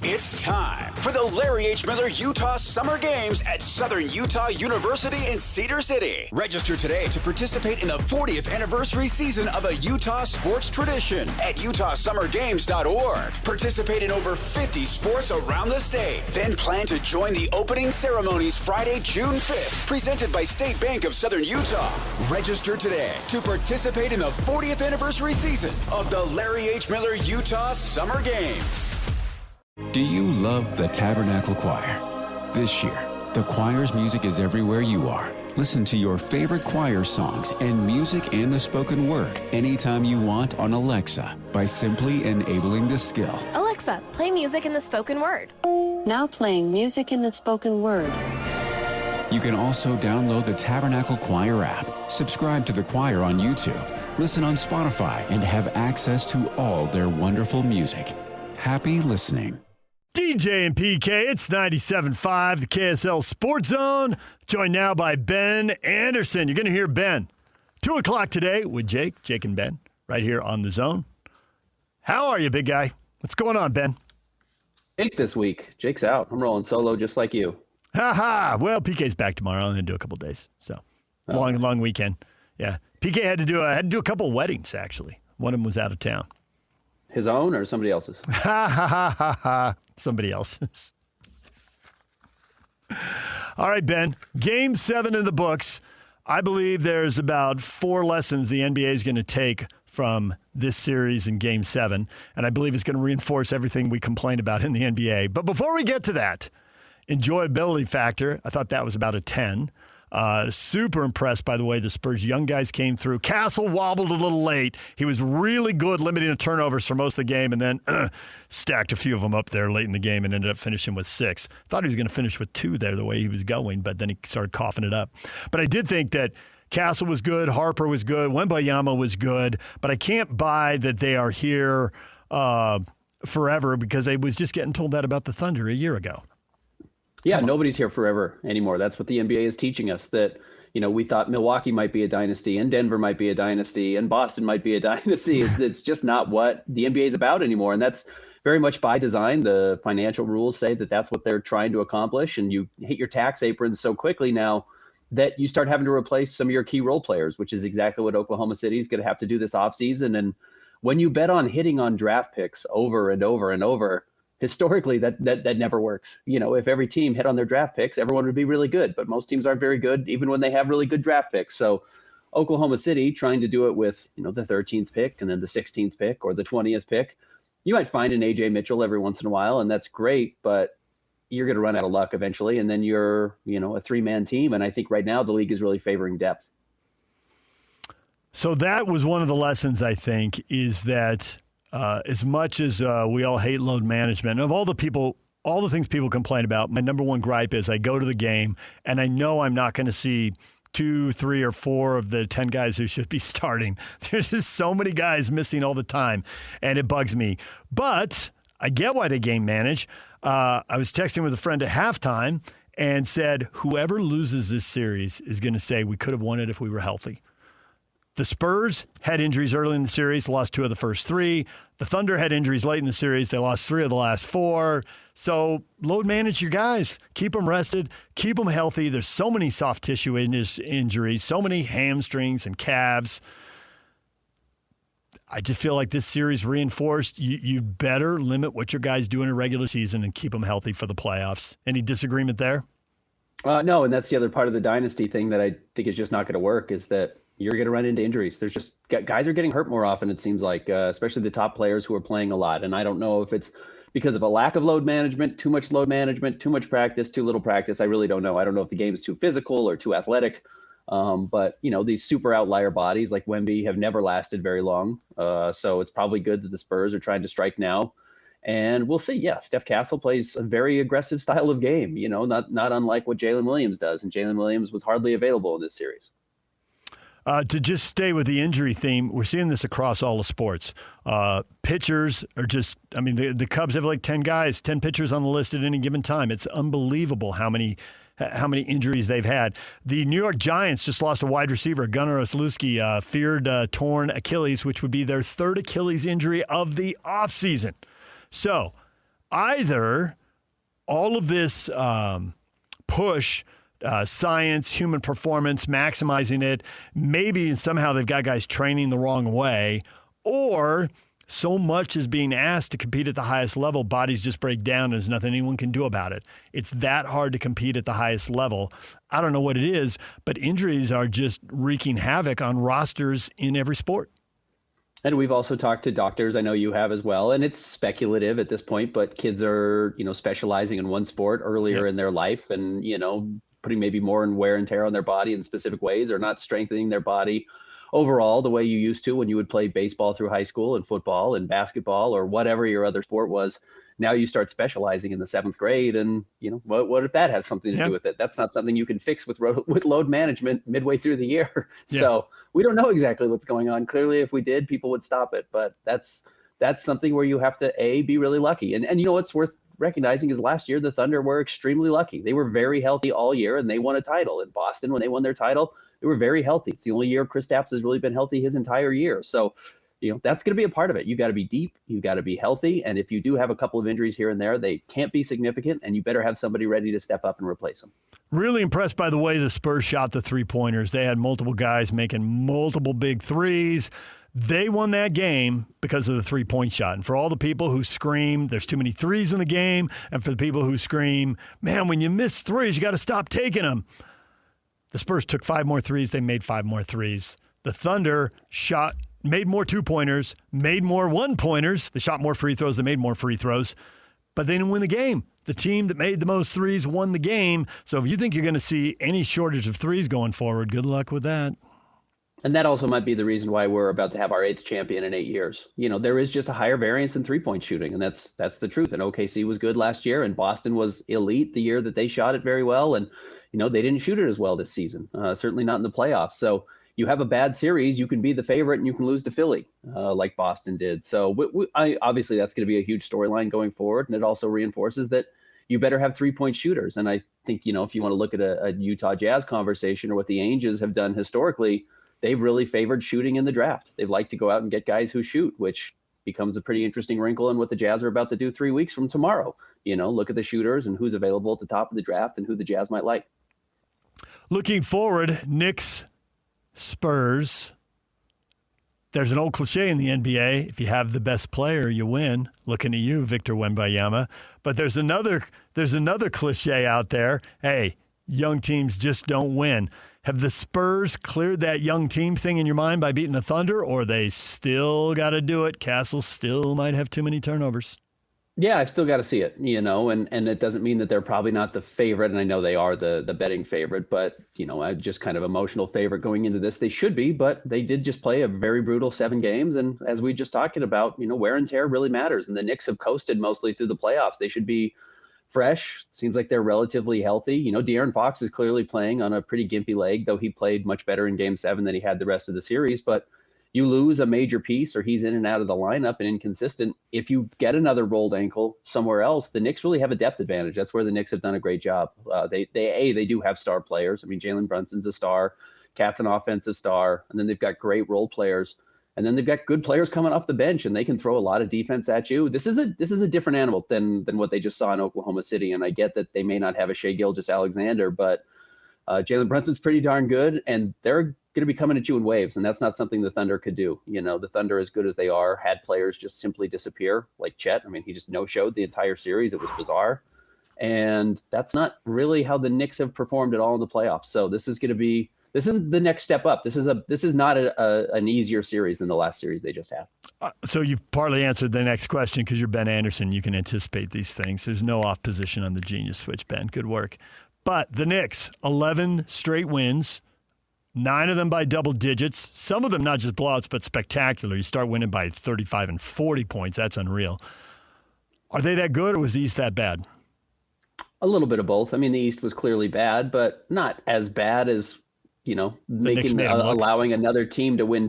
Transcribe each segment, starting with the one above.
It's time for the Larry H. Miller Utah Summer Games at Southern Utah University in Cedar City. Register today to participate in the 40th anniversary season of a Utah sports tradition at utahsummergames.org. Participate in over 50 sports around the state. Then plan to join the opening ceremonies Friday, June 5th, presented by State Bank of Southern Utah. Register today to participate in the 40th anniversary season of the Larry H. Miller Utah Summer Games. Do you love the Tabernacle Choir? This year, the choir's music is everywhere you are. Listen to your favorite choir songs and music and the spoken word anytime you want on Alexa by simply enabling the skill. Alexa, play music in the spoken word. Now playing music in the spoken word. You can also download the Tabernacle Choir app, subscribe to the choir on YouTube, listen on Spotify, and have access to all their wonderful music. Happy listening. DJ and PK, it's 97.5, the KSL Sports Zone. Joined now by Ben Anderson. You're going to hear Ben. 2 o'clock today with Jake and Ben, right here on the Zone. How are you, big guy? What's going on, Ben? Jake this week. Jake's out. I'm rolling solo just like you. Ha. Well, PK's back tomorrow. I'm going to do a couple days. So, long weekend. Yeah. PK had to do a couple of weddings, actually. One of them was out of town. His own or somebody else's? Somebody else's. All right, Ben. Game 7 in the books. I believe there's about 4 lessons the NBA is going to take from this series in Game 7, and I believe it's going to reinforce everything we complain about in the NBA. But before we get to that, enjoyability factor, I thought that was about a 10. Super impressed by the way the Spurs young guys came through. Castle wobbled a little late. He was really good limiting the turnovers for most of the game and then stacked a few of them up there late in the game and ended up finishing with 6. Thought he was going to finish with 2 there the way he was going, but then he started coughing it up. But I did think that Castle was good, Harper was good, Wembanyama was good, but I can't buy that they are here forever because I was just getting told that about the Thunder a year ago. Yeah, nobody's here forever anymore. That's what the NBA is teaching us, that, we thought Milwaukee might be a dynasty and Denver might be a dynasty and Boston might be a dynasty. It's just not what the NBA is about anymore. And that's very much by design. The financial rules say that that's what they're trying to accomplish. And you hit your tax aprons so quickly now that you start having to replace some of your key role players, which is exactly what Oklahoma City is going to have to do this offseason. And when you bet on hitting on draft picks over and over and over, historically, that never works. If every team hit on their draft picks, everyone would be really good. But most teams aren't very good, even when they have really good draft picks. So Oklahoma City trying to do it with, the 13th pick and then the 16th pick or the 20th pick. You might find an A.J. Mitchell every once in a while, and that's great. But you're going to run out of luck eventually. And then you're, a 3-man team. And I think right now the league is really favoring depth. So that was one of the lessons, I think, is that as much as we all hate load management, of all the things people complain about, my number one gripe is I go to the game and I know I'm not going to see 2, 3, or 4 of the 10 guys who should be starting. There's just so many guys missing all the time, and it bugs me. But I get why they game manage. I was texting with a friend at halftime and said, whoever loses this series is going to say we could have won it if we were healthy. The Spurs had injuries early in the series, lost 2 of the first 3. The Thunder had injuries late in the series. They lost 3 of the last 4. So load manage your guys. Keep them rested. Keep them healthy. There's so many soft tissue injuries, so many hamstrings and calves. I just feel like this series reinforced you better limit what your guys do in a regular season and keep them healthy for the playoffs. Any disagreement there? No, and that's the other part of the dynasty thing that I think is just not going to work is that you're going to run into injuries. There's just guys are getting hurt more often, it seems like, especially the top players who are playing a lot. And I don't know if it's because of a lack of load management, too much load management, too much practice, too little practice. I really don't know. I don't know if the game is too physical or too athletic. But, these super outlier bodies like Wemby have never lasted very long. So it's probably good that the Spurs are trying to strike now. And we'll see. Yeah, Steph Castle plays a very aggressive style of game, not unlike what Jalen Williams does. And Jalen Williams was hardly available in this series. To just stay with the injury theme, we're seeing this across all the sports. Pitchers are just, the Cubs have like 10 guys, 10 pitchers on the list at any given time. It's unbelievable how many injuries they've had. The New York Giants just lost a wide receiver, Gunnar Olszewski, feared torn Achilles, which would be their 3rd Achilles injury of the offseason. So either all of this push, science, human performance, maximizing it, maybe somehow they've got guys training the wrong way, or so much is being asked to compete at the highest level, bodies just break down and there's nothing anyone can do about it. It's that hard to compete at the highest level. I don't know what it is, but injuries are just wreaking havoc on rosters in every sport. And we've also talked to doctors, I know you have as well, and it's speculative at this point, but kids are, specializing in one sport earlier in their life and, putting maybe more in wear and tear on their body in specific ways, or not strengthening their body overall the way you used to when you would play baseball through high school and football and basketball or whatever your other sport was. Now you start specializing in the 7th grade, and what if that has something to do with it? That's not something you can fix with load management midway through the year. So we don't know exactly what's going on. Clearly, if we did, people would stop it. But that's something where you have to be really lucky. And what's worth recognizing is last year the Thunder were extremely lucky. They were very healthy all year, and they won a title. In Boston, when they won their title, they were very healthy. It's the only year Kristaps has really been healthy his entire year. So that's going to be a part of it. You got to be deep. You got to be healthy. And if you do have a couple of injuries here and there, they can't be significant, and you better have somebody ready to step up and replace them. Really impressed by the way the Spurs shot the 3-pointers. They had multiple guys making multiple big threes. They won that game because of the 3-point shot. And for all the people who scream, there's too many threes in the game, and for the people who scream, man, when you miss threes, you got to stop taking them. The Spurs took 5 more threes. They made 5 more threes. The Thunder made more 2-pointers, made more 1-pointers. They shot more free throws. They made more free throws. But they didn't win the game. The team that made the most threes won the game. So if you think you're going to see any shortage of threes going forward, good luck with that. And that also might be the reason why we're about to have our 8th champion in 8 years. There is just a higher variance in 3-point shooting, and that's the truth. And OKC was good last year, and Boston was elite the year that they shot it very well. And, they didn't shoot it as well this season, certainly not in the playoffs. So you have a bad series, you can be the favorite and you can lose to Philly like Boston did. So obviously that's going to be a huge storyline going forward. And it also reinforces that you better have 3-point shooters. And I think, if you want to look at a Utah Jazz conversation or what the Angels have done historically, they've really favored shooting in the draft. They've liked to go out and get guys who shoot, which becomes a pretty interesting wrinkle in what the Jazz are about to do 3 weeks from tomorrow. Look at the shooters and who's available at the top of the draft and who the Jazz might like. Looking forward, Knicks, Spurs. There's an old cliche in the NBA, if you have the best player, you win. Looking at you, Victor Wembanyama. But there's another cliche out there. Hey, young teams just don't win. Have the Spurs cleared that young team thing in your mind by beating the Thunder, or they still got to do it? Castle still might have too many turnovers. Yeah, I've still got to see it, and it doesn't mean that they're probably not the favorite. And I know they are the betting favorite, but, I just kind of emotional favorite going into this. They should be, but they did just play a very brutal 7 games. And as we just talking about, wear and tear really matters. And the Knicks have coasted mostly through the playoffs. They should be fresh. Seems like they're relatively healthy. De'Aaron Fox is clearly playing on a pretty gimpy leg, though he played much better in Game 7 than he had the rest of the series. But you lose a major piece or he's in and out of the lineup and inconsistent. If you get another rolled ankle somewhere else, the Knicks really have a depth advantage. That's where the Knicks have done a great job. They do have star players. I mean, Jalen Brunson's a star, Cat's an offensive star, and then they've got great role players. And then they've got good players coming off the bench, and they can throw a lot of defense at you. This is a different animal than what they just saw in Oklahoma City. And I get that they may not have a Shai Gilgeous-Alexander, but Jalen Brunson's pretty darn good, and they're going to be coming at you in waves, and that's not something the Thunder could do. The Thunder, as good as they are, had players just simply disappear, like Chet. I mean, he just no-showed the entire series. It was bizarre. And that's not really how the Knicks have performed at all in the playoffs. So this is the next step up. This is not an easier series than the last series they just had. So you've partly answered the next question because you're Ben Anderson. You can anticipate these things. There's no off position on the genius switch, Ben. Good work. But the Knicks, 11 straight wins, 9 of them by double digits. Some of them not just blowouts, but spectacular. You start winning by 35 and 40 points. That's unreal. Are they that good, or was the East that bad? A little bit of both. I mean, the East was clearly bad, but not as bad as, allowing another team to win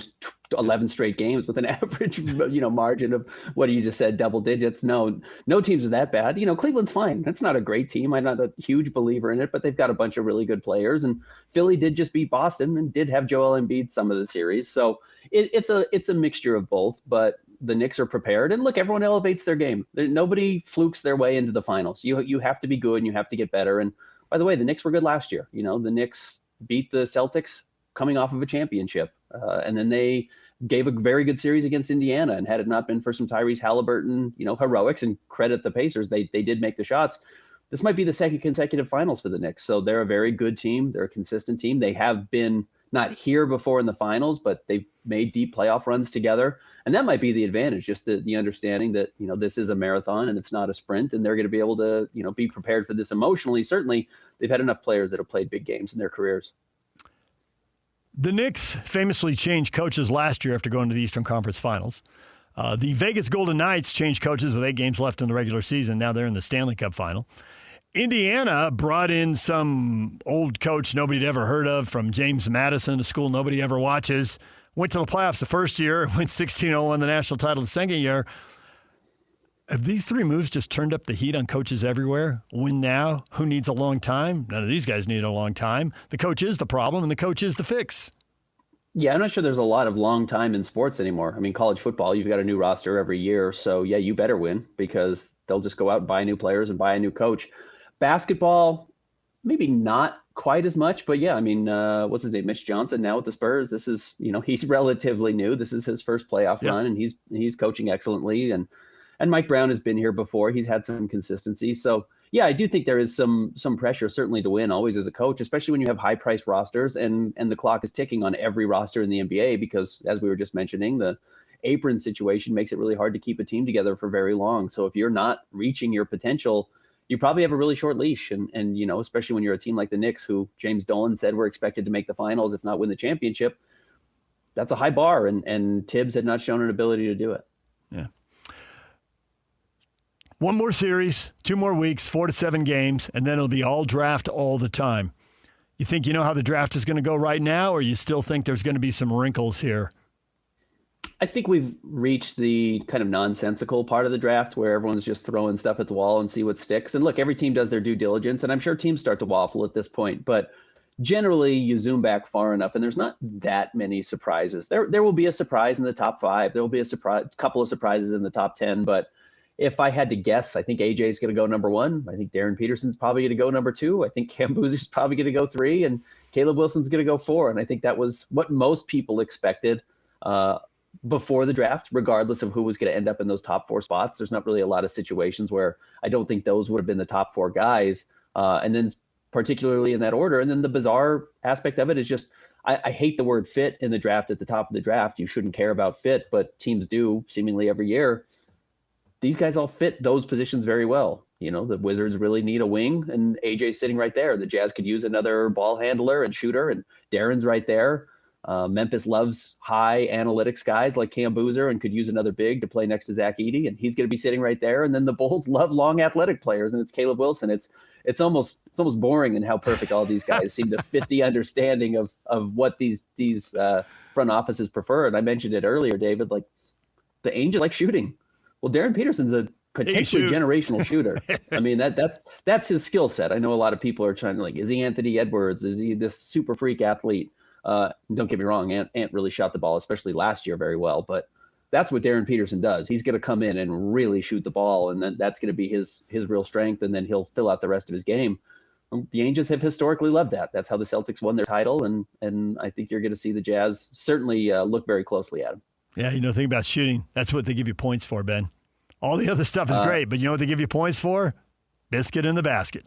11 straight games with an average, margin of what you just said, double digits. No teams are that bad. Cleveland's fine. That's not a great team. I'm not a huge believer in it, but they've got a bunch of really good players. And Philly did just beat Boston and did have Joel Embiid some of the series. So it's a mixture of both. But the Knicks are prepared. And look, everyone elevates their game. Nobody flukes their way into the finals. You have to be good and you have to get better. And by the way, the Knicks were good last year. The Knicks beat the Celtics coming off of a championship. And then they gave a very good series against Indiana. And had it not been for some Tyrese Halliburton, heroics, and credit the Pacers, they did make the shots. This might be the second consecutive finals for the Knicks. So they're a very good team. They're a consistent team. They have been not here before in the finals, but they've made deep playoff runs together. And that might be the advantage, just the understanding that, this is a marathon and it's not a sprint, and they're going to be able to, be prepared for this emotionally. Certainly, they've had enough players that have played big games in their careers. The Knicks famously changed coaches last year after going to the Eastern Conference Finals. The Vegas Golden Knights changed coaches with 8 games left in the regular season. Now they're in the Stanley Cup final. Indiana brought in some old coach nobody'd ever heard of from James Madison, a school nobody ever watches. Went to the playoffs the first year, went 16-0, won the national title the second year. Have these 3 moves just turned up the heat on coaches everywhere? Win now? Who needs a long time? None of these guys need a long time. The coach is the problem, and the coach is the fix. Yeah, I'm not sure there's a lot of long time in sports anymore. I mean, college football, you've got a new roster every year. So, yeah, you better win because they'll just go out and buy new players and buy a new coach. Basketball, maybe not quite as much, but yeah, I mean, what's his name? Mitch Johnson now with the Spurs. This is, he's relatively new. This is his first playoff run, and he's coaching excellently. And Mike Brown has been here before. He's had some consistency. So yeah, I do think there is some pressure certainly to win always as a coach, especially when you have high priced rosters and the clock is ticking on every roster in the NBA, because as we were just mentioning, the apron situation makes it really hard to keep a team together for very long. So if you're not reaching your potential, you probably have a really short leash. And especially when you're a team like the Knicks, who James Dolan said were expected to make the finals, if not win the championship, that's a high bar. And Tibbs had not shown an ability to do it. Yeah. One more series, 2 more weeks, 4 to 7 games, and then it'll be all draft all the time. You think you know how the draft is going to go right now, or you still think there's going to be some wrinkles here? I think we've reached the kind of nonsensical part of the draft where everyone's just throwing stuff at the wall and see what sticks. And look, every team does their due diligence, and I'm sure teams start to waffle at this point. But generally, you zoom back far enough, and there's not that many surprises. There will be a surprise in the top 5. There will be a couple of surprises in the top 10. But if I had to guess, I think AJ is going to go number 1. I think Darren Peterson's probably going to go number 2. I think Cam Boozer's probably going to go 3, and Caleb Wilson's going to go 4. And I think that was what most people expected before the draft, regardless of who was going to end up in those top 4 spots. There's not really a lot of situations where I don't think those would have been the top 4 guys. And then particularly in that order. And then the bizarre aspect of it is just, I hate the word fit in the draft at the top of the draft. You shouldn't care about fit, but teams do seemingly every year. These guys all fit those positions very well. The Wizards really need a wing, and AJ's sitting right there. The Jazz could use another ball handler and shooter, and Darren's right there. Memphis loves high analytics guys like Cam Boozer and could use another big to play next to Zach Edey, and he's going to be sitting right there. And then the Bulls love long athletic players, and it's Caleb Wilson. It's almost boring in how perfect all these guys seem to fit the understanding of what these front offices prefer. And I mentioned it earlier, David, like the Angels like shooting. Well, Darren Peterson's a potentially generational shooter. I mean, that's his skill set. I know a lot of people are trying to is he Anthony Edwards? Is he this super freak athlete? Don't get me wrong, Ant really shot the ball, especially last year, very well. But that's what Darren Peterson does. He's going to come in and really shoot the ball, and then that's going to be his real strength, and then he'll fill out the rest of his game. The Angels have historically loved that. That's how the Celtics won their title, and I think you're going to see the Jazz certainly look very closely at him. Yeah, think about shooting. That's what they give you points for, Ben. All the other stuff is great, but you know what they give you points for? Biscuit in the basket.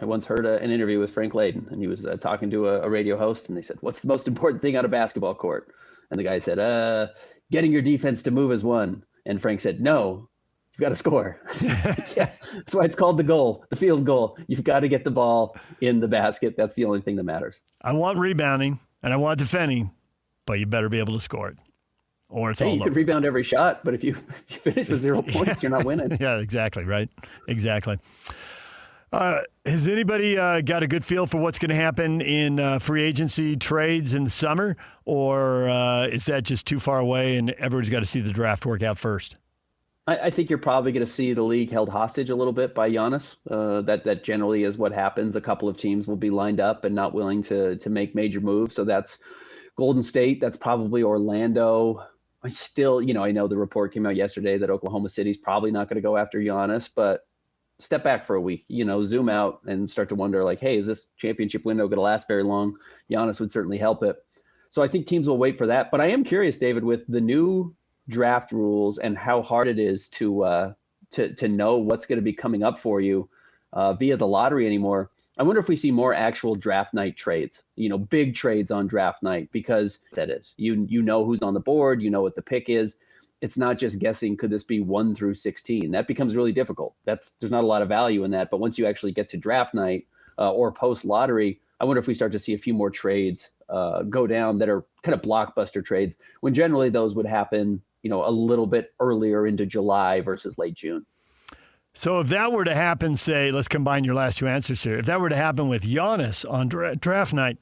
I once heard an interview with Frank Layden, and he was talking to a radio host, and they said, "What's the most important thing on a basketball court?" And the guy said, "Getting your defense to move is one." And Frank said, "No, you've got to score." Yeah, that's why it's called the goal, the field goal. You've got to get the ball in the basket. That's the only thing that matters. I want rebounding, and I want defending, but you better be able to score it, or it's all over. You could rebound every shot, but if you finish with 0 points, you're not winning. Yeah, exactly, right? Exactly. Has anybody got a good feel for what's going to happen in free agency trades in the summer, or is that just too far away and everybody's got to see the draft work out first? I think you're probably going to see the league held hostage a little bit by Giannis. That generally is what happens. A couple of teams will be lined up and not willing to make major moves. So that's Golden State. That's probably Orlando. I still, I know the report came out yesterday that Oklahoma City's probably not going to go after Giannis, but step back for a week, zoom out and start to wonder like, hey, is this championship window going to last very long? Giannis would certainly help it. So I think teams will wait for that. But I am curious, David, with the new draft rules and how hard it is to know what's going to be coming up for you via the lottery anymore. I wonder if we see more actual draft night trades, big trades on draft night, because that is, you know who's on the board, you know what the pick is. It's not just guessing, could this be 1 through 16? That becomes really difficult. There's not a lot of value in that. But once you actually get to draft night or post lottery, I wonder if we start to see a few more trades go down that are kind of blockbuster trades, when generally those would happen, a little bit earlier into July versus late June. So if that were to happen, say, let's combine your last two answers here. If that were to happen with Giannis on draft night,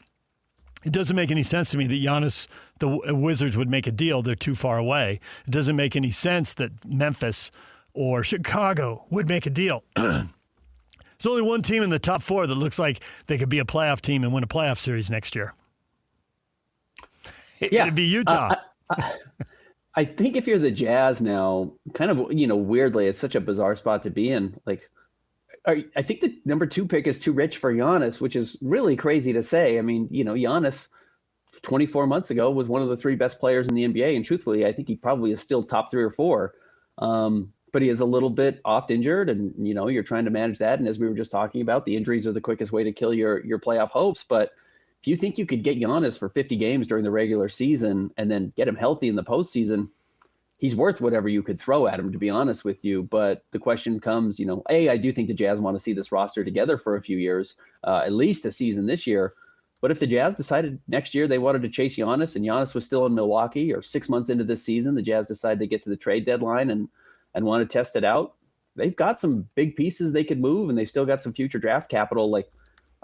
it doesn't make any sense to me that Giannis, the Wizards, would make a deal. They're too far away. It doesn't make any sense that Memphis or Chicago would make a deal. There's only one team in the top 4 that looks like they could be a playoff team and win a playoff series next year. It'd be Utah. I think if you're the Jazz now, kind of, weirdly, it's such a bizarre spot to be in. Like, I think the number 2 pick is too rich for Giannis, which is really crazy to say. I mean, Giannis 24 months ago was one of the 3 best players in the NBA. And truthfully, I think he probably is still top 3 or 4. But he is a little bit oft injured, and, you're trying to manage that. And as we were just talking about, the injuries are the quickest way to kill your playoff hopes. But if you think you could get Giannis for 50 games during the regular season and then get him healthy in the postseason, he's worth whatever you could throw at him, to be honest with you. But the question comes, I do think the Jazz want to see this roster together for a few years, at least a season this year. But if the Jazz decided next year they wanted to chase Giannis and Giannis was still in Milwaukee, or 6 months into this season, the Jazz decide they get to the trade deadline and want to test it out, they've got some big pieces they could move, and they've still got some future draft capital. Like,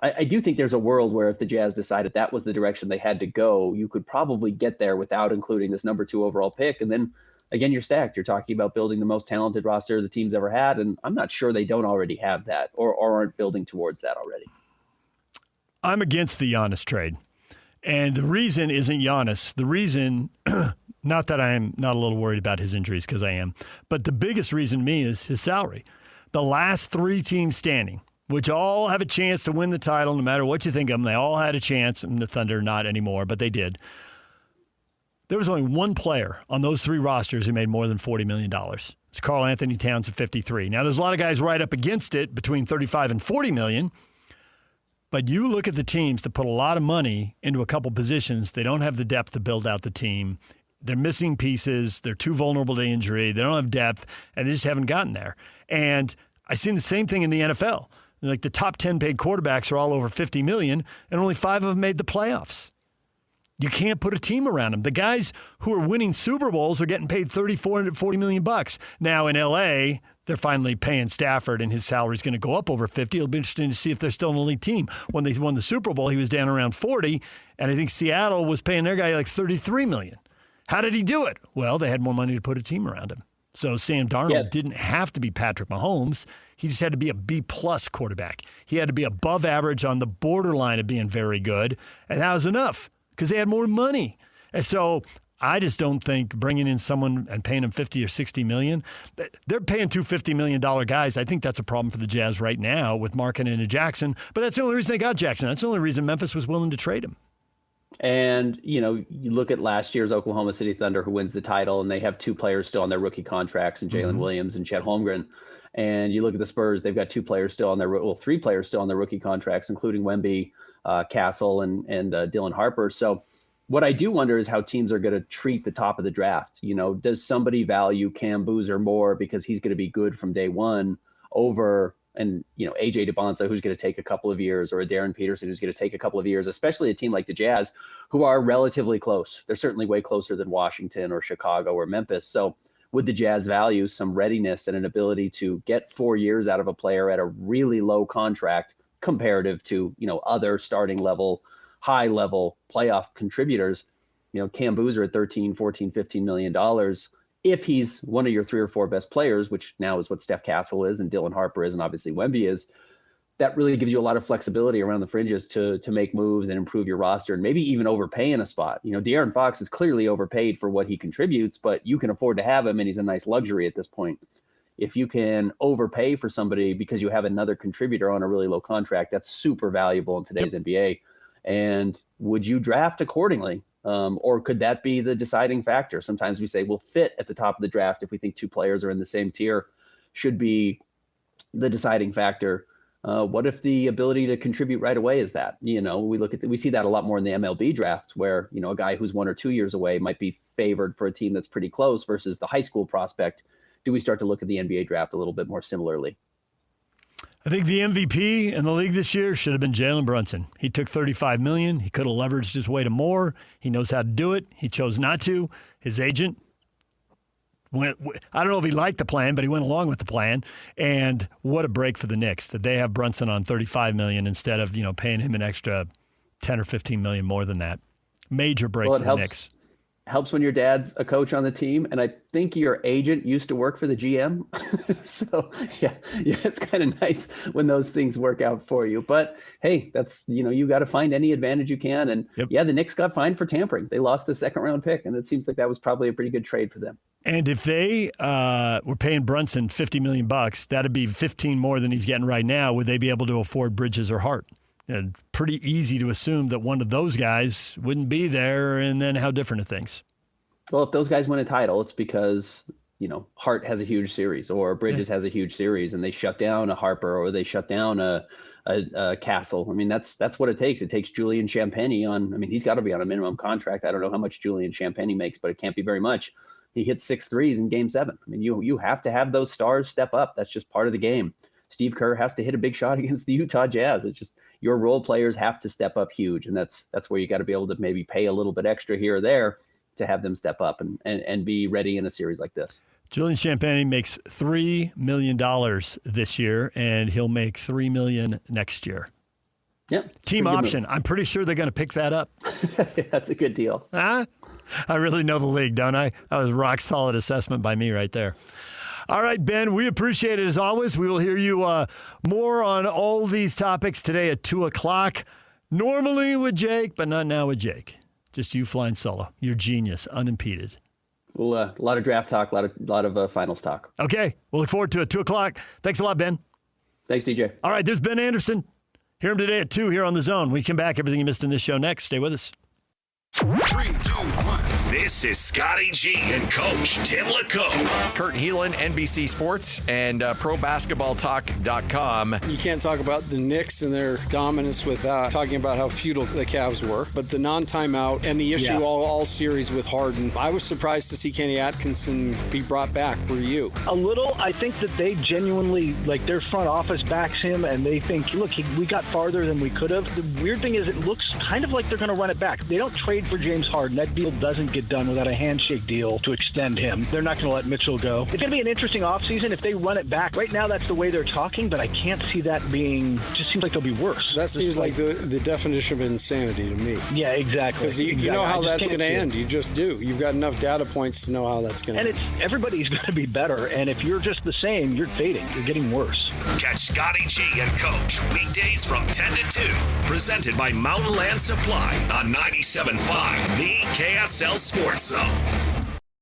I do think there's a world where if the Jazz decided that was the direction they had to go, you could probably get there without including this number 2 overall pick. And then again, you're stacked. You're talking about building the most talented roster the team's ever had. And I'm not sure they don't already have that or aren't building towards that already. I'm against the Giannis trade. And the reason isn't Giannis. The reason, not that I'm not a little worried about his injuries, because I am, but the biggest reason to me is his salary. The last 3 teams standing, which all have a chance to win the title no matter what you think of them. They all had a chance, and the Thunder not anymore, but they did. There was only one player on those 3 rosters who made more than $40 million. It's Karl Anthony Towns at 53. Now, there's a lot of guys right up against it between 35 and 40 million, but you look at the teams that put a lot of money into a couple positions, they don't have the depth to build out the team. They're missing pieces. They're too vulnerable to injury. They don't have depth, and they just haven't gotten there. And I've seen the same thing in the NFL. Like, the top 10 paid quarterbacks are all over 50 million, and only 5 of them made the playoffs. You can't put a team around them. The guys who are winning Super Bowls are getting paid $34 to $40 million. Now in LA, they're finally paying Stafford, and his salary is going to go up over 50. It'll be interesting to see if they're still an elite team. When they won the Super Bowl, he was down around 40, and I think Seattle was paying their guy like $33 million. How did he do it? Well, they had more money to put a team around him. So Sam Darnold didn't have to be Patrick Mahomes. He just had to be a B-plus quarterback. He had to be above average on the borderline of being very good, and that was enough because they had more money. And so I just don't think bringing in someone and paying him $50 or $60 million, they're paying 2 $50 million guys. I think that's a problem for the Jazz right now with marketing into Jackson. But that's the only reason they got Jackson. That's the only reason Memphis was willing to trade him. And, you know, you look at last year's Oklahoma City Thunder, who wins the title, and they have 2 players still on their rookie contracts, and Jalen Williams and Chet Holmgren. And you look at the Spurs, they've got 2 players still on their, 3 players still on their rookie contracts, including Wemby, Castle, and Dylan Harper. So what I do wonder is how teams are going to treat the top of the draft. You know, does somebody value Cam Boozer more because he's going to be good from day one over, and, you know, AJ DeBonsa, who's going to take a couple of years, or a Darren Peterson, who's going to take a couple of years, especially a team like the Jazz, who are relatively close. They're certainly way closer than Washington or Chicago or Memphis. So would the Jazz value some readiness and an ability to get 4 years out of a player at a really low contract comparative to, you know, other starting level, high level playoff contributors? You know, Cam Boozer at $13, $14, $15 million. If he's one of your 3 or 4 best players, which now is what Steph Castle is and Dylan Harper is and obviously Wemby is, that really gives you a lot of flexibility around the fringes to make moves and improve your roster and maybe even overpay in a spot. De'Aaron Fox is clearly overpaid for what he contributes, but you can afford to have him and he's a nice luxury at this point. If you can overpay for somebody because you have another contributor on a really low contract, that's super valuable in today's NBA. And would you draft accordingly? Or could that be the deciding factor? Sometimes we say we'll fit at the top of the draft if we think two players are in the same tier, should be the deciding factor. What if the ability to contribute right away is that? We see that a lot more in the MLB draft where, a guy who's 1 or 2 years away might be favored for a team that's pretty close versus the high school prospect. Do we start to look at the NBA draft a little bit more similarly? I think the MVP in the league this year should have been Jalen Brunson. He took $35 million. He could have leveraged his way to more. He knows how to do it. He chose not to. His agent I don't know if he liked the plan, but he went along with the plan. And what a break for the Knicks that they have Brunson on $35 million instead of paying him an extra $10 or $15 million more than that. Major break for the Knicks. Helps when your dad's a coach on the team, and I think your agent used to work for the GM. So yeah, it's kind of nice when those things work out for you. But hey, that's you got to find any advantage you can. And yeah, the Knicks got fined for tampering. They lost the 2nd round pick, and it seems like that was probably a pretty good trade for them. And if they were paying Brunson $50 million, that'd be 15 more than he's getting right now. Would they be able to afford Bridges or Hart? Pretty easy to assume that one of those guys wouldn't be there, and then how different are things? Well, if those guys win a title, it's because, Hart has a huge series or Bridges has a huge series, and they shut down a Harper or they shut down a Castle. I mean, that's what it takes. It takes Julian Champagnie he's got to be on a minimum contract. I don't know how much Julian Champagnie makes, but it can't be very much. He hit 6 threes in Game 7. I mean, you have to have those stars step up. That's just part of the game. Steve Kerr has to hit a big shot against the Utah Jazz. It's just your role players have to step up huge, and that's where you got to be able to maybe pay a little bit extra here or there to have them step up and be ready in a series like this. Julian Champagnie makes $3 million this year, and he'll make $3 million next year. Yep. Team option. I'm pretty sure they're going to pick that up. That's a good deal. Huh? I really know the league, don't I? That was a rock solid assessment by me right there. All right, Ben, we appreciate it as always. We will hear you more on all these topics today at 2 o'clock. Normally with Jake, but not now with Jake. Just you flying solo. You're genius, unimpeded. Well, a lot of draft talk, a lot of finals talk. Okay, we'll look forward to it. 2 o'clock. Thanks a lot, Ben. Thanks, DJ. All right, this is Ben Anderson. Hear him today at 2 here on The Zone. When you come back, everything you missed in this show next. Stay with us. 3, 2, 1. This is Scotty G and Coach Tim LeComb. Kurt Heelan, NBC Sports, and ProBasketballTalk.com. You can't talk about the Knicks and their dominance without talking about how futile the Cavs were. But the non-timeout and the issue all series with Harden, I was surprised to see Kenny Atkinson be brought back. Were you? A little. I think that they genuinely, their front office backs him, and they think, look, we got farther than we could have. The weird thing is it looks kind of like they're going to run it back. They don't trade for James Harden. That deal doesn't get done without a handshake deal to extend him. They're not going to let Mitchell go. It's going to be an interesting offseason if they run it back. Right now, that's the way they're talking, but I can't see that being, just seems like they'll be worse. That seems like the definition of insanity to me. Yeah, exactly. Because you know how that's going to end. You just do. You've got enough data points to know how that's going to end. And everybody's going to be better, and if you're just the same, you're fading. You're getting worse. Catch Scotty G and Coach weekdays from 10 to 2. Presented by Mountain Land Supply on 97.5, the KSL Sports Zone.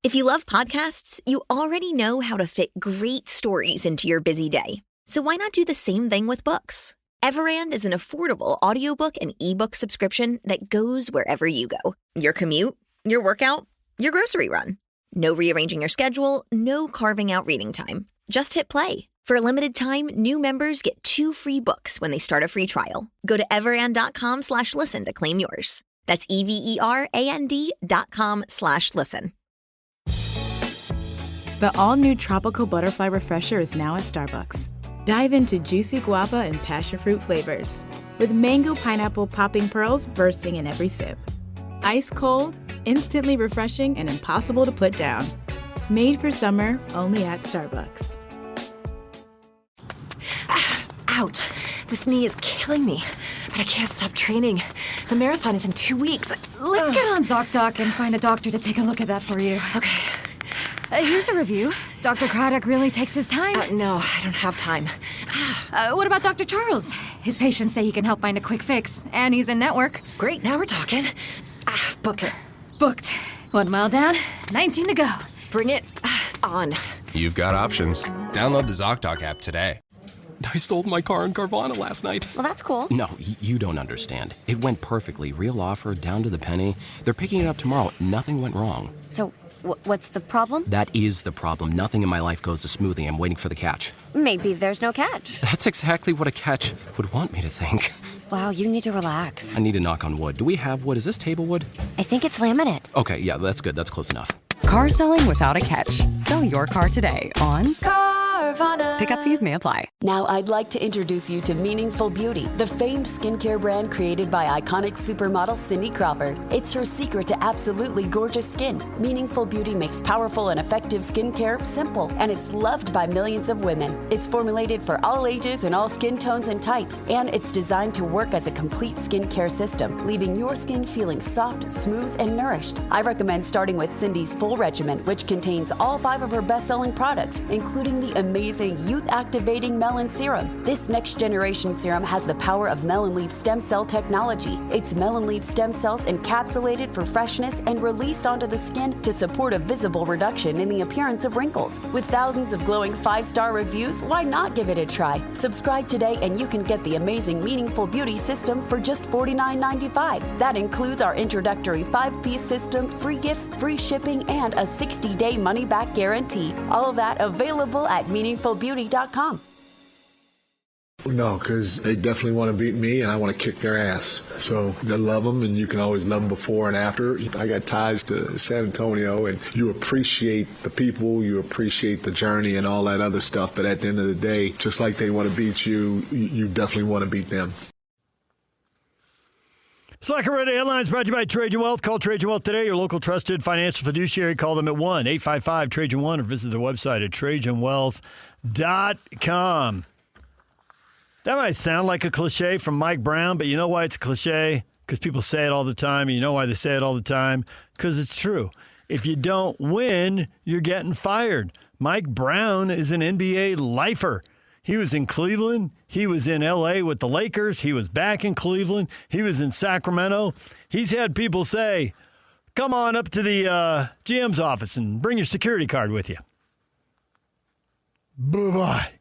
If you love podcasts, you already know how to fit great stories into your busy day. So why not do the same thing with books? Everand is an affordable audiobook and ebook subscription that goes wherever you go. Your commute, your workout, your grocery run. No rearranging your schedule, no carving out reading time. Just hit play. For a limited time, new members get 2 free books when they start a free trial. Go to everand.com/listen to claim yours. That's everand.com/listen. The all-new Tropical Butterfly Refresher is now at Starbucks. Dive into juicy guava and passion fruit flavors, with mango pineapple popping pearls bursting in every sip. Ice cold, instantly refreshing, and impossible to put down. Made for summer, only at Starbucks. Ouch. This knee is killing me, but I can't stop training. The marathon is in 2 weeks. Let's get on ZocDoc and find a doctor to take a look at that for you. Okay. Here's a review. Dr. Craddock really takes his time. No, I don't have time. What about Dr. Charles? His patients say he can help find a quick fix, and he's in network. Great, now we're talking. Book it. Booked. 1 mile down, 19 to go. Bring it on. You've got options. Download the ZocDoc app today. I sold my car in Carvana last night. Well, that's cool. No, you don't understand. It went perfectly. Real offer, down to the penny. They're picking it up tomorrow. Nothing went wrong. So, what's the problem? That is the problem. Nothing in my life goes as smoothly. I'm waiting for the catch. Maybe there's no catch. That's exactly what a catch would want me to think. Wow, you need to relax. I need to knock on wood. Do we have wood? Is this table wood? I think it's laminate. Okay, yeah, that's good. That's close enough. Car selling without a catch. Sell your car today on Carvana. Pickup fees may apply. Now I'd like to introduce you to Meaningful Beauty, the famed skincare brand created by iconic supermodel Cindy Crawford. It's her secret to absolutely gorgeous skin. Meaningful Beauty makes powerful and effective skincare simple, and it's loved by millions of women. It's formulated for all ages and all skin tones and types, and it's designed to work as a complete skincare system, leaving your skin feeling soft, smooth, and nourished. I recommend starting with Cindy's full regimen, which contains all 5 of her best-selling products, including the amazing youth-activating Melon Serum. This next-generation serum has the power of melon leaf stem cell technology. It's melon leaf stem cells encapsulated for freshness and released onto the skin to support a visible reduction in the appearance of wrinkles. With thousands of glowing 5-star reviews, why not give it a try? Subscribe today and you can get the amazing Meaningful Beauty system for just $49.95. That includes our introductory 5-piece system, free gifts, free shipping, and a 60-day money-back guarantee. All of that available at meaningfulbeauty.com. No, because they definitely want to beat me, and I want to kick their ass. So they love them, and you can always love them before and after. I got ties to San Antonio, and you appreciate the people, you appreciate the journey and all that other stuff. But at the end of the day, just like they want to beat you, you definitely want to beat them. Slacker Radio Headlines brought to you by Trajan Wealth. Call Trajan Wealth today, your local trusted financial fiduciary. Call them at 1-855-TRAJAN1 or visit their website at TrajanWealth.com. That might sound like a cliche from Mike Brown, but you know why it's a cliche? Because people say it all the time, and you know why they say it all the time? Because it's true. If you don't win, you're getting fired. Mike Brown is an NBA lifer. He was in Cleveland. He was in L.A. with the Lakers. He was back in Cleveland. He was in Sacramento. He's had people say, come on up to the GM's office and bring your security card with you. Bye-bye.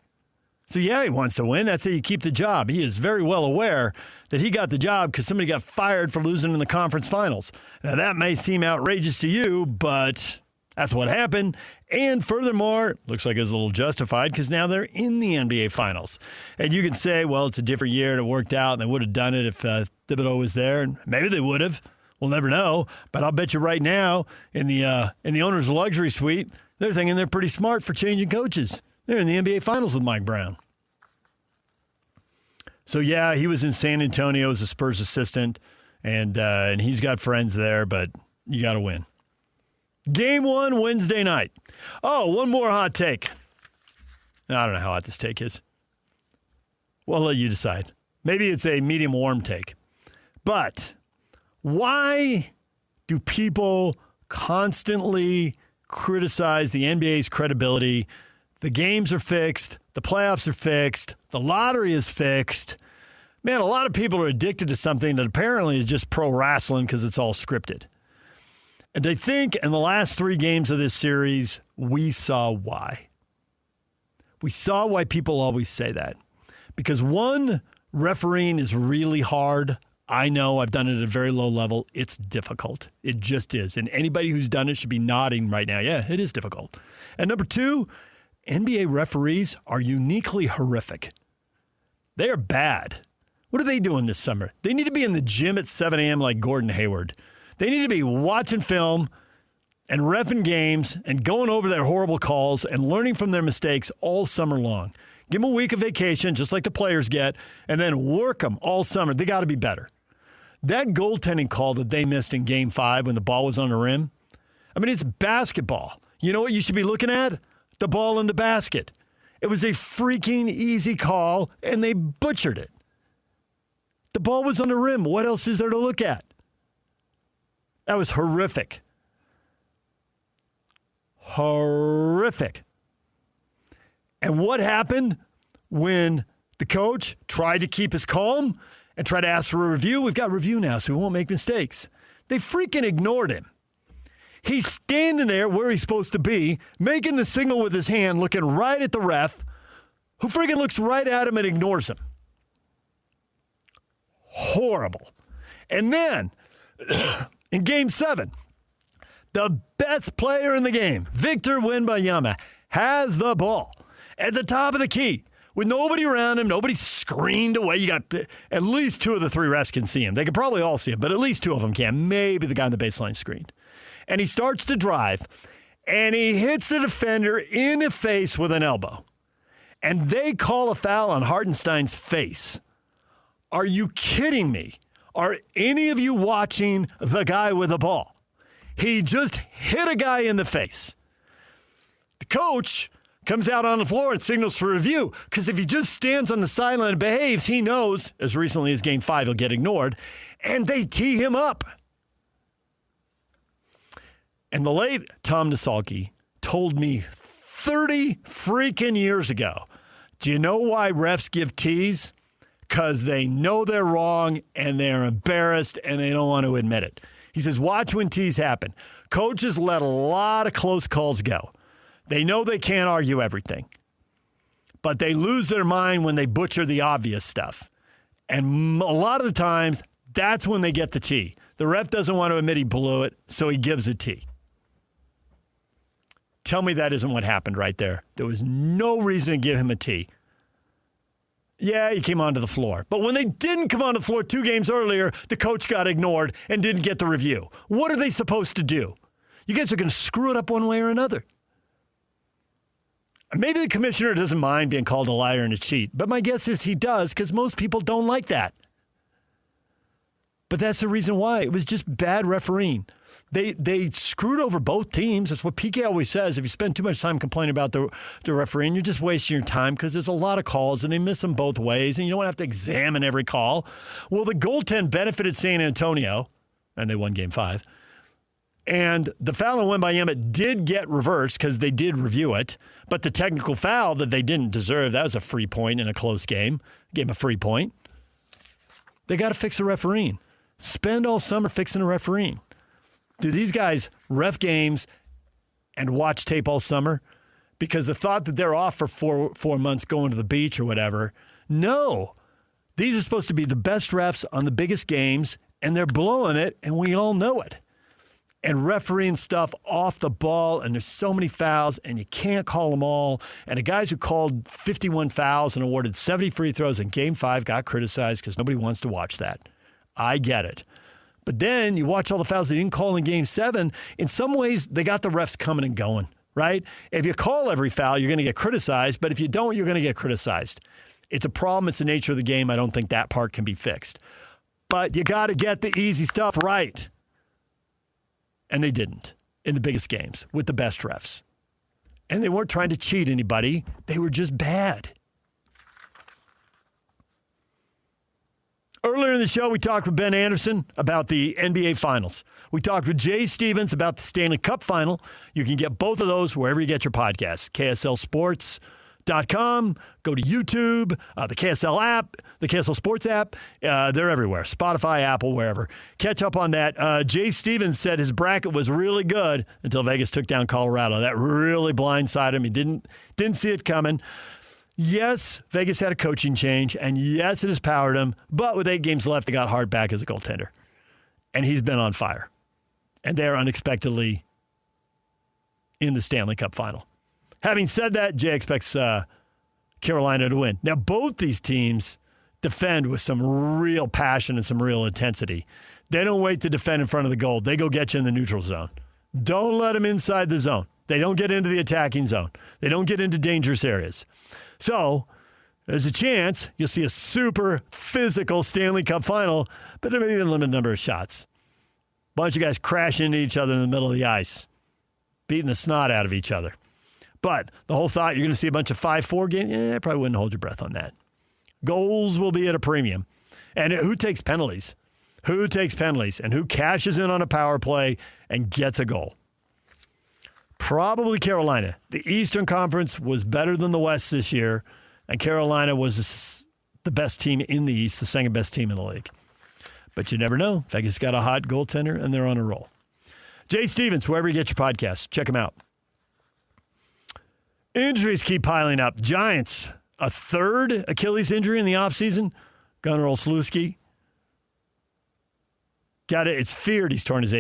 So, yeah, he wants to win. That's how you keep the job. He is very well aware that he got the job because somebody got fired for losing in the conference finals. Now, that may seem outrageous to you, but that's what happened. And furthermore, looks like it's a little justified because now they're in the NBA Finals. And you can say, well, it's a different year and it worked out and they would have done it if Thibodeau was there. And maybe they would have. We'll never know. But I'll bet you right now in the owner's luxury suite, they're thinking they're pretty smart for changing coaches. They're in the NBA Finals with Mike Brown. So, yeah, he was in San Antonio as a Spurs assistant, and he's got friends there, but you got to win. Game 1 Wednesday night. Oh, one more hot take. I don't know how hot this take is. Well, I'll let you decide. Maybe it's a medium warm take. But why do people constantly criticize the NBA's credibility? The games are fixed. The playoffs are fixed. The lottery is fixed. Man, a lot of people are addicted to something that apparently is just pro wrestling because it's all scripted. And I think in the last 3 games of this series, we saw why. We saw why people always say that. Because one, refereeing is really hard. I know I've done it at a very low level. It's difficult. It just is. And anybody who's done it should be nodding right now. Yeah, it is difficult. And number 2, NBA referees are uniquely horrific. They are bad. What are they doing this summer? They need to be in the gym at 7 a.m. like Gordon Hayward. They need to be watching film and reffing games and going over their horrible calls and learning from their mistakes all summer long. Give them a week of vacation, just like the players get, and then work them all summer. They got to be better. That goaltending call that they missed in Game 5 when the ball was on the rim, I mean, it's basketball. You know what you should be looking at? The ball in the basket. It was a freaking easy call, and they butchered it. The ball was on the rim. What else is there to look at? That was horrific. Horrific. And what happened when The coach tried to keep his calm and tried to ask for a review. We've got review now, so we won't make mistakes. They freaking ignored him. He's standing there where he's supposed to be, making the signal with his hand, looking right at the ref, who freaking looks right at him and ignores him. Horrible. And then, in Game 7, the best player in the game, Victor Wembanyama, has the ball at the top of the key with nobody around him, nobody screened away. You got at least 2 of the 3 refs can see him. They can probably all see him, but at least 2 of them can. Maybe the guy on the baseline screened. And he starts to drive, and he hits the defender in the face with an elbow. And they call a foul on Hartenstein's face. Are you kidding me? Are any of you watching the guy with the ball? He just hit a guy in the face. The coach comes out on the floor and signals for review, because if he just stands on the sideline and behaves, he knows, as recently as Game 5, he'll get ignored, and they tee him up. And the late Tom Nasalki told me 30 freaking years ago, do you know why refs give tees? Because they know they're wrong and they're embarrassed and they don't want to admit it. He says, watch when tees happen. Coaches let a lot of close calls go. They know they can't argue everything, but they lose their mind when they butcher the obvious stuff. And a lot of the times, that's when they get the tee. The ref doesn't want to admit he blew it, so he gives a tee. Tell me that isn't what happened right there. There was no reason to give him a tee. Yeah, he came onto the floor. But when they didn't come onto the floor 2 games earlier, the coach got ignored and didn't get the review. What are they supposed to do? You guys are going to screw it up one way or another. Maybe the commissioner doesn't mind being called a liar and a cheat, but my guess is he does, because most people don't like that. But that's the reason why. It was just bad refereeing. They screwed over both teams. That's what PK always says. If you spend too much time complaining about the refereeing, you're just wasting your time, because there's a lot of calls and they miss them both ways, and you don't have to examine every call. Well, the goaltend benefited San Antonio, and they won Game 5. And the foul on Wembanyama did get reversed because they did review it, but the technical foul that they didn't deserve, that was a free point in a close game. Gave him a free point. They got to fix the refereeing. Spend all summer fixing the refereeing. Do these guys ref games and watch tape all summer? Because the thought that they're off for four months going to the beach or whatever, no. These are supposed to be the best refs on the biggest games, and they're blowing it, and we all know it. And refereeing stuff off the ball, and there's so many fouls, and you can't call them all. And the guys who called 51 fouls and awarded 70 free throws in Game 5 got criticized because nobody wants to watch that. I get it. But then you watch all the fouls they didn't call in Game 7. In some ways, they got the refs coming and going, right? If you call every foul, you're going to get criticized. But if you don't, you're going to get criticized. It's a problem. It's the nature of the game. I don't think that part can be fixed. But you got to get the easy stuff right. And they didn't in the biggest games with the best refs. And they weren't trying to cheat anybody. They were just bad. Earlier in the show, we talked with Ben Anderson about the NBA Finals. We talked with Jay Stevens about the Stanley Cup Final. You can get both of those wherever you get your podcasts. KSLSports.com. Go to YouTube, the KSL app, the KSL Sports app. They're everywhere. Spotify, Apple, wherever. Catch up on that. Jay Stevens said his bracket was really good until Vegas took down Colorado. That really blindsided him. He didn't see it coming. Yes, Vegas had a coaching change, and yes, it has powered him. But with 8 games left, they got Hart back as a goaltender. And he's been on fire. And they're unexpectedly in the Stanley Cup Final. Having said that, Jay expects Carolina to win. Now, both these teams defend with some real passion and some real intensity. They don't wait to defend in front of the goal. They go get you in the neutral zone. Don't let them inside the zone. They don't get into the attacking zone. They don't get into dangerous areas. So there's a chance you'll see a super physical Stanley Cup Final, but there may be a limited number of shots. A bunch of guys crash into each other in the middle of the ice, beating the snot out of each other. But the whole thought you're going to see a bunch of 5-4 games, I probably wouldn't hold your breath on that. Goals will be at a premium. And who takes penalties? Who takes penalties? And who cashes in on a power play and gets a goal? Probably Carolina. The Eastern Conference was better than the West this year, and Carolina was the best team in the East, the second best team in the league. But you never know. Vegas got a hot goaltender, and they're on a roll. Jay Stevens, wherever you get your podcasts, check him out. Injuries keep piling up. Giants, a third Achilles injury in the offseason. Gunnar Olszewski. Got it. It's feared he's torn his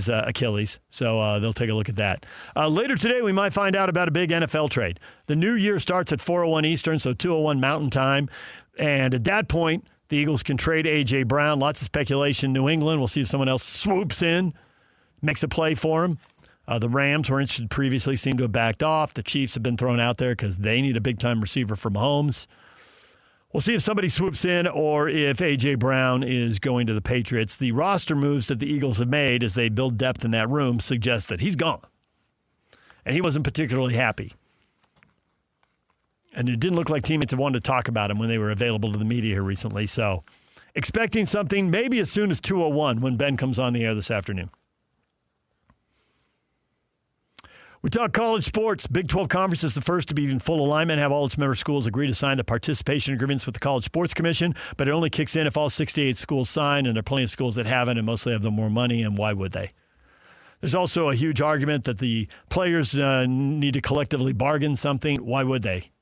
Achilles, so they'll take a look at that. Later today, we might find out about a big NFL trade. The new year starts at 4:01 Eastern, so 2:01 Mountain Time. And at that point, the Eagles can trade A.J. Brown. Lots of speculation in New England. We'll see if someone else swoops in, makes a play for him. The Rams were interested previously, seem to have backed off. The Chiefs have been thrown out there because they need a big-time receiver from Mahomes. We'll see if somebody swoops in or if A.J. Brown is going to the Patriots. The roster moves that the Eagles have made as they build depth in that room suggest that he's gone. And he wasn't particularly happy. And it didn't look like teammates had wanted to talk about him when they were available to the media here recently. So expecting something maybe as soon as 2:01 when Ben comes on the air this afternoon. We talk college sports. Big 12 Conference is the first to be in full alignment, have all its member schools agree to sign the participation agreements with the College Sports Commission, but it only kicks in if all 68 schools sign, and there are plenty of schools that haven't and mostly have the more money, and why would they? There's also a huge argument that the players need to collectively bargain something. Why would they?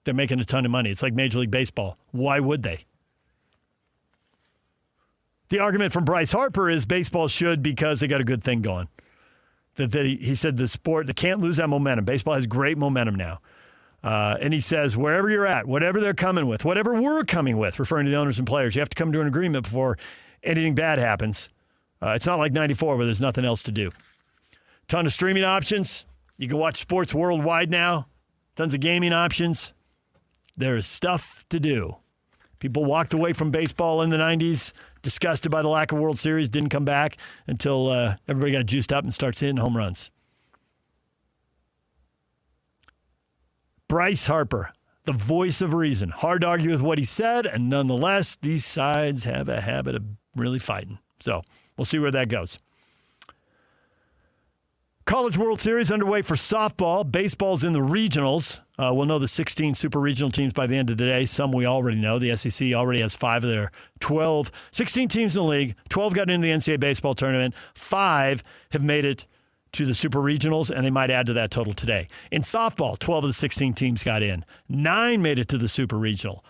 They're making a ton of money. It's like Major League Baseball. Why would they? The argument from Bryce Harper is baseball should because they got a good thing going. He said the sport, they can't lose that momentum. Baseball has great momentum now. And he says, wherever you're at, whatever they're coming with, whatever we're coming with, referring to the owners and players, you have to come to an agreement before anything bad happens. It's not like 94 where there's nothing else to do. Ton of streaming options. You can watch sports worldwide now. Tons of gaming options. There is stuff to do. People walked away from baseball in the 90s, disgusted by the lack of World Series, didn't come back until everybody got juiced up and starts hitting home runs. Bryce Harper, the voice of reason. Hard to argue with what he said, and nonetheless, these sides have a habit of really fighting. So we'll see where that goes. College World Series underway for softball. Baseball's in the regionals. We'll know the 16 super regional teams by the end of the day. Some we already know. The SEC already has 5 of their 16 teams in the league. 12 got into the NCAA baseball tournament. 5 have made it to the super regionals, and they might add to that total today. In softball, 12 of the 16 teams got in. 9 made it to the super regional.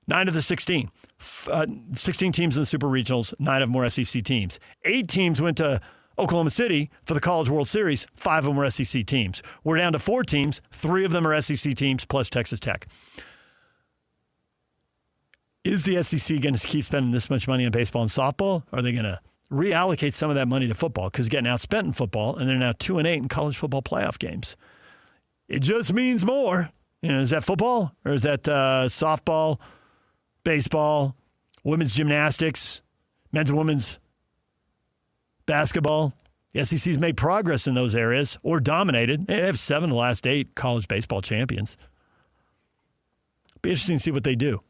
9 of the 16. 16 teams in the super regionals, 9 of them were SEC teams. 8 teams went to Oklahoma City for the College World Series. 5 of them were SEC teams. We're down to 4 teams. 3 of them are SEC teams plus Texas Tech. Is the SEC going to keep spending this much money on baseball and softball? Or are they going to reallocate some of that money to football? Because getting outspent in football, and they're now 2-8 in college football playoff games. It just means more. Is that football? Or is that softball, baseball, women's gymnastics, men's and women's basketball? The SEC's made progress in those areas or dominated. They have 7 of the last 8 college baseball champions. Be interesting to see what they do.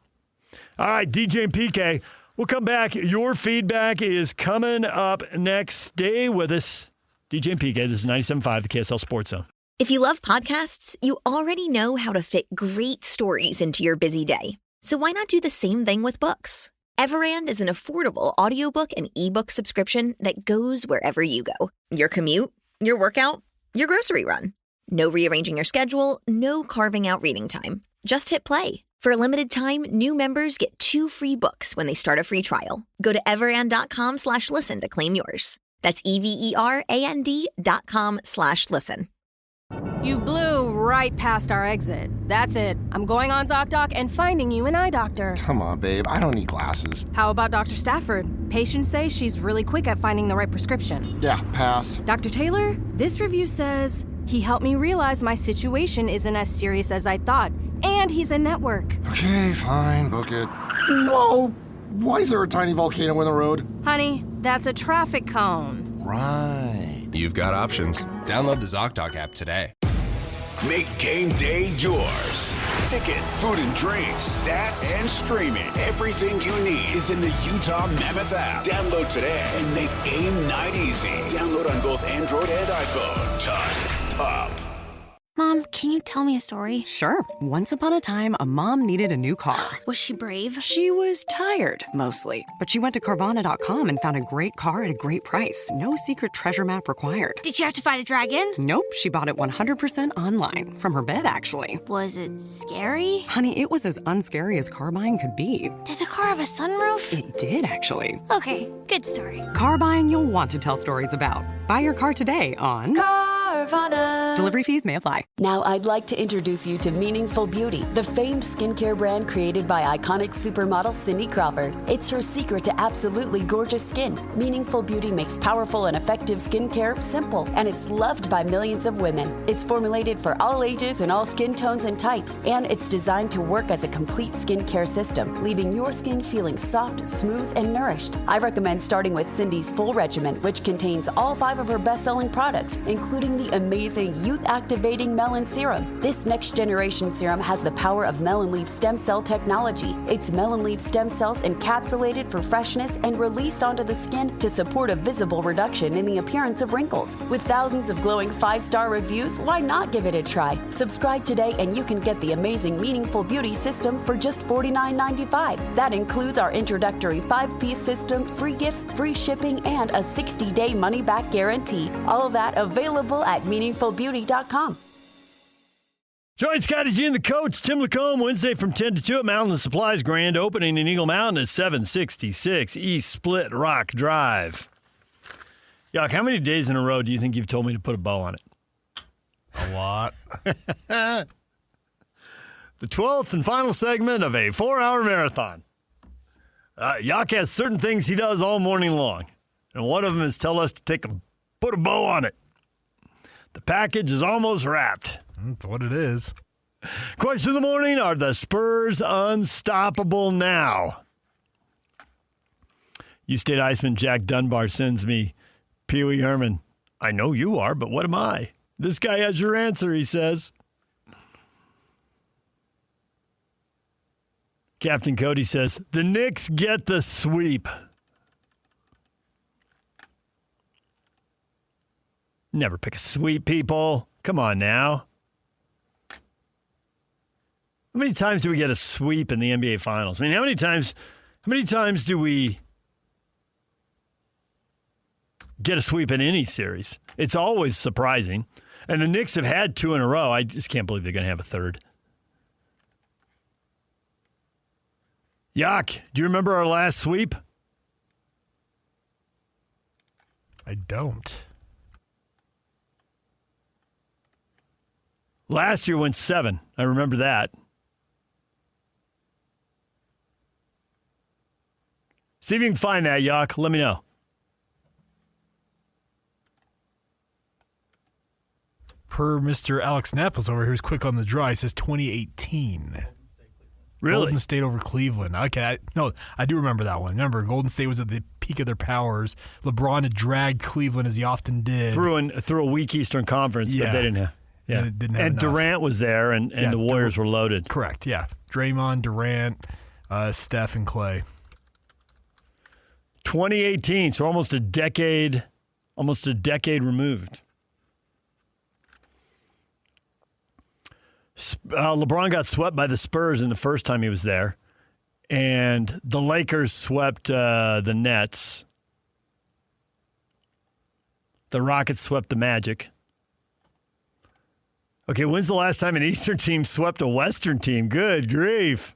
All right, DJ and PK, we'll come back. Your feedback is coming up next. Stay with us. DJ and PK, this is 97.5, the KSL Sports Zone. If you love podcasts, you already know how to fit great stories into your busy day. So why not do the same thing with books? Everand is an affordable audiobook and ebook subscription that goes wherever you go. Your commute, your workout, your grocery run. No rearranging your schedule, no carving out reading time. Just hit play. For a limited time, new members get 2 free books when they start a free trial. Go to everand.com/listen to claim yours. That's everand.com/listen. You blew right past our exit. That's it. I'm going on ZocDoc and finding you an eye doctor. Come on, babe. I don't need glasses. How about Dr. Stafford? Patients say she's really quick at finding the right prescription. Yeah, pass. Dr. Taylor? This review says he helped me realize my situation isn't as serious as I thought, and he's in network. Okay, fine. Book it. Whoa! Why is there a tiny volcano in the road? Honey, that's a traffic cone. Right. You've got options. Download the ZocDoc app today. Make game day yours. Tickets, food and drinks, stats, and streaming. Everything you need is in the Utah Mammoth app. Download today and make game night easy. Download on both Android and iPhone. Tusk Top. Mom, Can you tell me a story? Sure. Once upon a time, a mom needed a new car. Was she brave? She was tired, mostly. But she went to Carvana.com and found a great car at a great price. No secret treasure map required. Did you have to fight a dragon? Nope, she bought it 100% online. From her bed, actually. Was it scary? Honey, it was as unscary as car buying could be. Did the car have a sunroof? It did, actually. Okay, good story. Car buying you'll want to tell stories about. Buy your car today on Carvana. Delivery fees may apply. Now I'd like to introduce you to Meaningful Beauty, the famed skincare brand created by iconic supermodel Cindy Crawford. It's her secret to absolutely gorgeous skin. Meaningful Beauty makes powerful and effective skincare simple, and it's loved by millions of women. It's formulated for all ages and all skin tones and types, and it's designed to work as a complete skincare system, leaving your skin feeling soft, smooth, and nourished. I recommend starting with Cindy's full regimen, which contains all 5 of her best-selling products, including the amazing youth-activating Melon Serum. This next-generation serum has the power of melon leaf stem cell technology. It's melon leaf stem cells encapsulated for freshness and released onto the skin to support a visible reduction in the appearance of wrinkles. With thousands of glowing 5-star reviews, why not give it a try? Subscribe today and you can get the amazing Meaningful Beauty system for just $49.95. That includes our introductory 5-piece system, free gifts, free shipping, and a 60-day money-back guarantee. All of that available at meaningfulbeauty.com. Join Scotty G and the coach, Tim Lacombe, Wednesday from 10 to 2 at Mountain Supplies Grand Opening in Eagle Mountain at 766 East Split Rock Drive. Yuck, how many days in a row do you think you've told me to put a bow on it? A lot. The 12th and final segment of a 4-hour marathon. Yuck has certain things he does all morning long, and one of them is tell us to put a bow on it. The package is almost wrapped. That's what it is. Question of the morning, are the Spurs unstoppable now? U-State Iceman Jack Dunbar sends me, Pee Wee Herman, I know you are, but what am I? This guy has your answer, he says. Captain Cody says, the Knicks get the sweep. Never pick a sweep, people. Come on now. How many times do we get a sweep in the NBA Finals? I mean, how many times do we get a sweep in any series? It's always surprising. And the Knicks have had 2 in a row. I just can't believe they're going to have a third. Yuck. Do you remember our last sweep? I don't. Last year went 7. I remember that. See if you can find that, Yuck. Let me know. Per Mr. Alex Napples over here, who's quick on the draw, he says 2018. Really? Golden State over Cleveland. Okay, I do remember that one. Remember, Golden State was at the peak of their powers. LeBron had dragged Cleveland as he often did. Through a weak Eastern Conference, but they didn't have. Yeah, didn't have and enough. Durant was there, and the Warriors were loaded. Correct, yeah. Draymond, Durant, Steph, and Clay. 2018, so almost a decade removed. LeBron got swept by the Spurs in the first time he was there, and the Lakers swept the Nets. The Rockets swept the Magic. Okay, when's the last time an Eastern team swept a Western team? Good grief.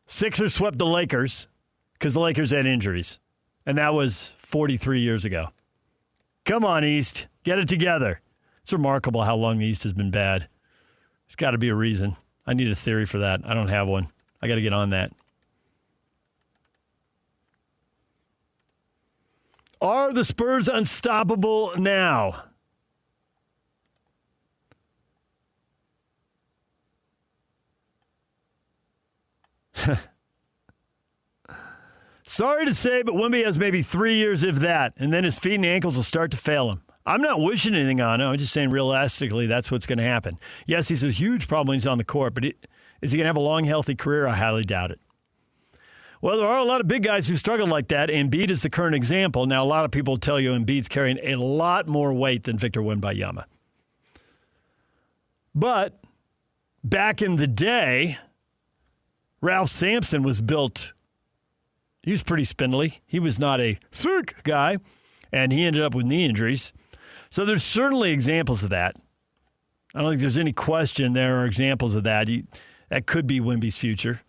Sixers swept the Lakers because the Lakers had injuries, and that was 43 years ago. Come on, East. Get it together. It's remarkable how long the East has been bad. There's got to be a reason. I need a theory for that. I don't have one. I got to get on that. Are the Spurs unstoppable now? Sorry to say, but Wemby has maybe 3 years, if that, and then his feet and ankles will start to fail him. I'm not wishing anything on him. I'm just saying realistically that's what's going to happen. Yes, he's a huge problem when he's on the court, but is he going to have a long, healthy career? I highly doubt it. Well, there are a lot of big guys who struggle like that. Embiid is the current example. Now, a lot of people tell you Embiid's carrying a lot more weight than Victor Wembanyama. But back in the day, Ralph Sampson was built, he was pretty spindly. He was not a thick guy, and he ended up with knee injuries. So there's certainly examples of that. I don't think there's any question there are examples of that. That could be Wemby's future.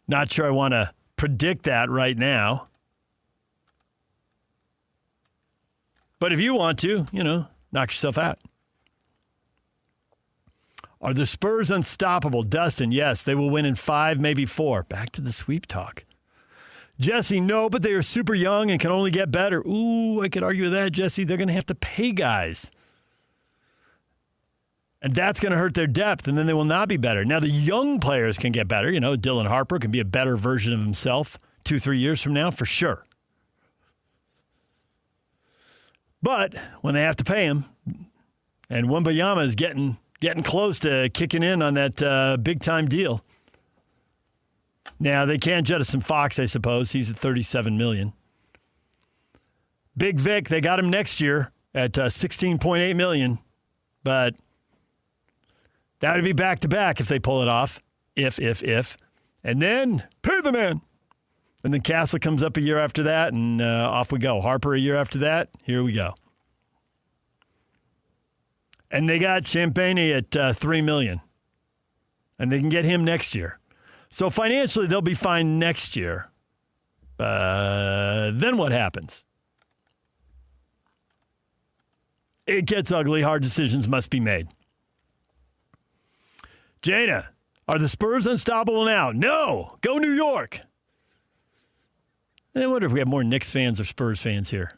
Not sure I want to predict that right now. But if you want to, knock yourself out. Are the Spurs unstoppable? Dustin, yes, they will win in 5, maybe 4. Back to the sweep talk. Jesse, no, but they are super young and can only get better. Ooh, I could argue with that, Jesse. They're going to have to pay guys. And that's going to hurt their depth, and then they will not be better. Now, the young players can get better. Dylan Harper can be a better version of himself 2-3 years from now, for sure. But when they have to pay him, and Wembanyama is getting close to kicking in on that big-time deal. Now, they can't jettison Fox, I suppose. He's at $37 million. Big Vic, they got him next year at $16.8 million. But that would be back-to-back if they pull it off. If. And then pay the man. And then Castle comes up a year after that, and off we go. Harper a year after that. Here we go. And they got Champagne at $3 million. And they can get him next year. So financially, they'll be fine next year. But then what happens? It gets ugly. Hard decisions must be made. Jana, are the Spurs unstoppable now? No. Go New York. I wonder if we have more Knicks fans or Spurs fans here.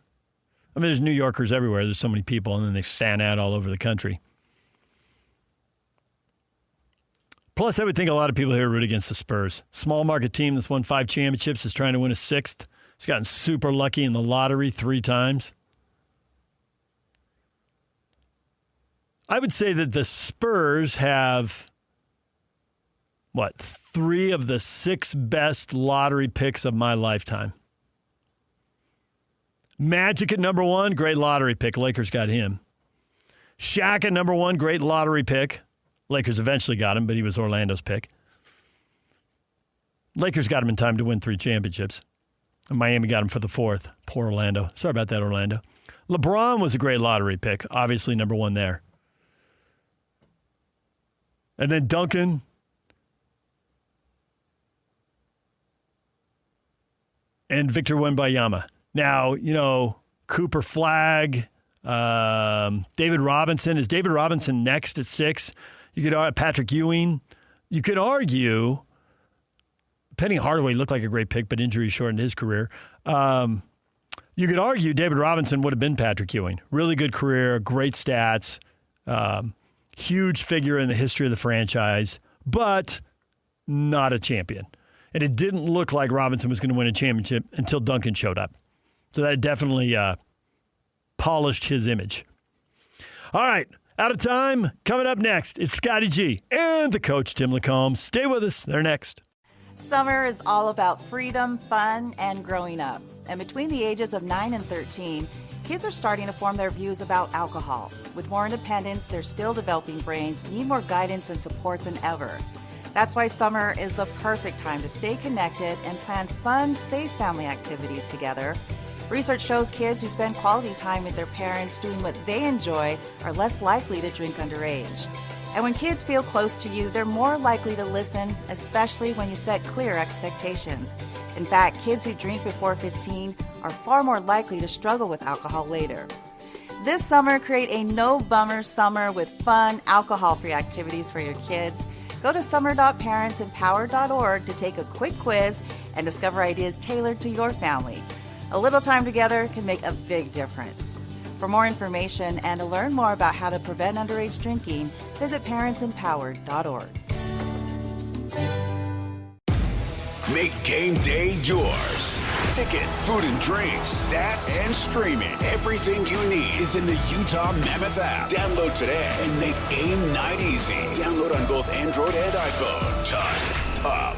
I mean, there's New Yorkers everywhere. There's so many people, and then they fan out all over the country. Plus, I would think a lot of people here root against the Spurs. Small market team that's won 5 championships is trying to win a 6th. It's gotten super lucky in the lottery 3 times. I would say that the Spurs have, 3 of the 6 best lottery picks of my lifetime. Magic at number 1, great lottery pick. Lakers got him. Shaq at number 1, great lottery pick. Lakers eventually got him, but he was Orlando's pick. Lakers got him in time to win 3 championships. And Miami got him for the 4th. Poor Orlando. Sorry about that, Orlando. LeBron was a great lottery pick. Obviously number 1 there. And then Duncan. And Victor Wembanyama. Now, Cooper Flagg, David Robinson. Is David Robinson next at 6? You could Patrick Ewing. You could argue Penny Hardaway looked like a great pick, but injury shortened his career. You could argue David Robinson would have been Patrick Ewing. Really good career, great stats, huge figure in the history of the franchise, but not a champion. And it didn't look like Robinson was going to win a championship until Duncan showed up. So that definitely polished his image. All right, out of time. Coming up next, it's Scotty G and the coach, Tim Lacombe. Stay with us. They're next. Summer is all about freedom, fun, and growing up. And between the ages of 9 and 13, kids are starting to form their views about alcohol. With more independence, their still developing brains need more guidance and support than ever. That's why summer is the perfect time to stay connected and plan fun, safe family activities together. Research shows kids who spend quality time with their parents doing what they enjoy are less likely to drink underage. And when kids feel close to you, they're more likely to listen, especially when you set clear expectations. In fact, kids who drink before 15 are far more likely to struggle with alcohol later. This summer, create a no-bummer summer with fun, alcohol-free activities for your kids. Go to summer.parentsempower.org to take a quick quiz and discover ideas tailored to your family. A little time together can make a big difference. For more information and to learn more about how to prevent underage drinking, visit parentsempowered.org. Make game day yours. Tickets, food and drinks, stats, and streaming. Everything you need is in the Utah Mammoth app. Download today and make game night easy. Download on both Android and iPhone. Just top.